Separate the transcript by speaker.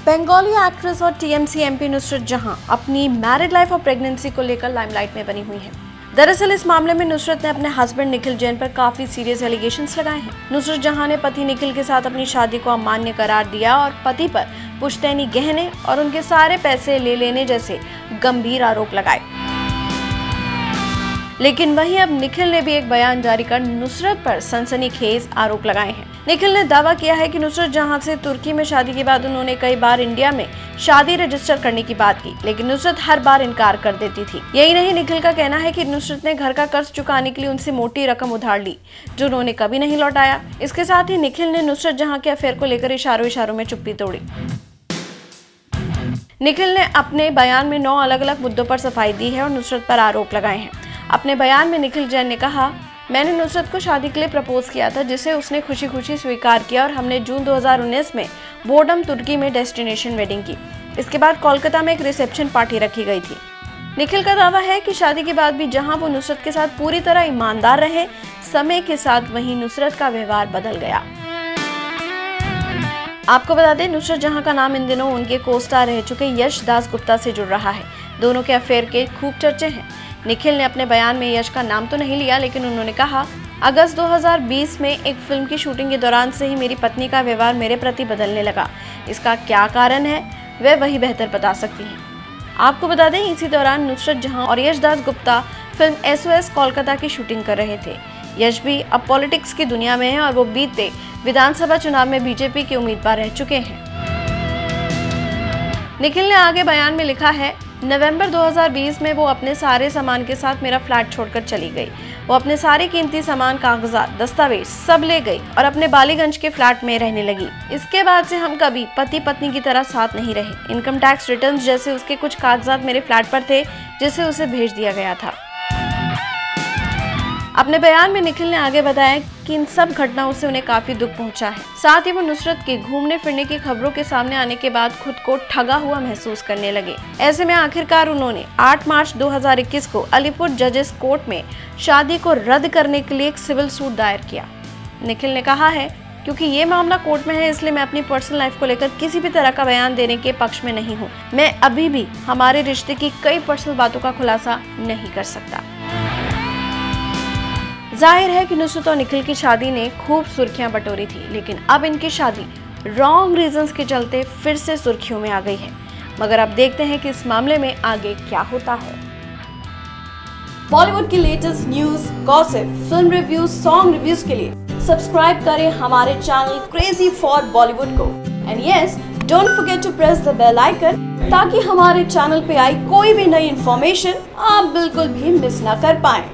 Speaker 1: Bengali actress और TMC MP Nusrat जहां अपनी मैरिड लाइफ और प्रेगनेंसी को लेकर लाइमलाइट में बनी हुई हैं। दरअसल इस मामले में नुसरत ने अपने हस्बैंड निखिल जैन पर काफी सीरियस एलिगेशंस लगाए हैं। नुसरत जहां ने पति निखिल के साथ अपनी शादी को अमान्य करार दिया और पति पर पुश्तैनी गहने और उनके सारे पैसे ले लेने जैसे गंभीर आरोप लगाए। लेकिन वहीं अब निखिल ने भी एक बयान जारी कर नुसरत पर सनसनीखेज आरोप लगाए हैं। निखिल ने दावा किया है कि नुसरत जहां से तुर्की में शादी के बाद उन्होंने कई बार इंडिया में शादी रजिस्टर करने की बात की, लेकिन नुसरत हर बार इनकार कर देती थी। यही नहीं, निखिल का कहना है कि नुसरत ने घर का कर्ज चुकाने के लिए उनसे मोटी रकम उधार ली, जो उन्होंने कभी नहीं लौटाया। इसके साथ ही निखिल ने नुसरत जहां के अफेयर को लेकर इशारों में चुप्पी तोड़ी। निखिल ने अपने बयान में 9 अलग अलग मुद्दों पर सफाई दी है और नुसरत पर आरोप लगाए हैं। अपने बयान में निखिल जैन ने कहा, मैंने नुसरत को शादी के लिए प्रपोज किया था, जिसे उसने खुशी खुशी स्वीकार किया और हमने जून 2019 में बोर्डम तुर्की में डेस्टिनेशन वेडिंग की। इसके बाद कोलकाता में एक रिसेप्शन पार्टी रखी गई थी। निखिल का दावा है कि शादी के बाद भी जहां वो नुसरत के साथ पूरी तरह ईमानदार रहे, समय के साथ वहीं नुसरत का व्यवहार बदल गया। आपको बता दें, नुसरत जहां का नाम इन दिनों उनके को-स्टार रह चुके यश दास गुप्ता से जुड़ रहा है। दोनों के अफेयर के खूब चर्चे हैं। निखिल ने अपने बयान में यश का नाम तो नहीं लिया, लेकिन उन्होंने कहा, अगस्त 2020 में एक फिल्म की शूटिंग के दौरान से ही मेरी पत्नी का व्यवहार मेरे प्रति बदलने लगा। इसका क्या कारण है वह वही बेहतर बता सकती हैं। आपको बता दें, इसी दौरान नुसरत जहां और यश दास गुप्ता फिल्म SOS कोलकाता की शूटिंग कर रहे थे। यश भी अब पॉलिटिक्स की दुनिया में है और वो बीते विधानसभा चुनाव में बीजेपी के उम्मीदवार रह चुके हैं। निखिल ने आगे बयान में लिखा है, नवंबर 2020 में वो अपने सारे सामान के साथ मेरा फ्लैट छोड़कर चली गई। वो अपने सारे कीमती सामान, कागजात, दस्तावेज सब ले गई और अपने बालीगंज के फ्लैट में रहने लगी। इसके बाद से हम कभी पति पत्नी की तरह साथ नहीं रहे। इनकम टैक्स रिटर्न्स जैसे उसके कुछ कागजात मेरे फ्लैट पर थे, जिसे उसे भेज दिया गया था। अपने बयान में निखिल ने आगे बताया कि इन सब घटनाओं से उन्हें काफी दुख पहुंचा है। साथ ही वो नुसरत के घूमने फिरने की खबरों के सामने आने के बाद खुद को ठगा हुआ महसूस करने लगे। ऐसे में आखिरकार उन्होंने 8 मार्च 2021 को अलीपुर जजेस कोर्ट में शादी को रद्द करने के लिए एक सिविल सूट दायर किया। निखिल ने कहा है, क्योंकि ये मामला कोर्ट में है, इसलिए मैं अपनी पर्सनल लाइफ को लेकर किसी भी तरह का बयान देने के पक्ष में नहीं हूँ। मैं अभी भी हमारे रिश्ते की कई पर्सनल बातों का खुलासा नहीं कर सकता। जाहिर है कि नुसरत और निखिल की शादी ने खूब सुर्खियां बटोरी थी, लेकिन अब इनकी शादी रॉन्ग रीजंस के चलते फिर से सुर्खियों में आ गई है। मगर अब देखते हैं कि इस मामले में आगे क्या होता है। बॉलीवुड की latest news, gossip, film reviews, song reviews के लिए सब्सक्राइब करें हमारे चैनल क्रेजी फॉर बॉलीवुड को। And yes, don't forget to press the bell icon, ताकि हमारे चैनल पे आई कोई भी नई इंफॉर्मेशन आप बिल्कुल भी मिस ना कर पाएं।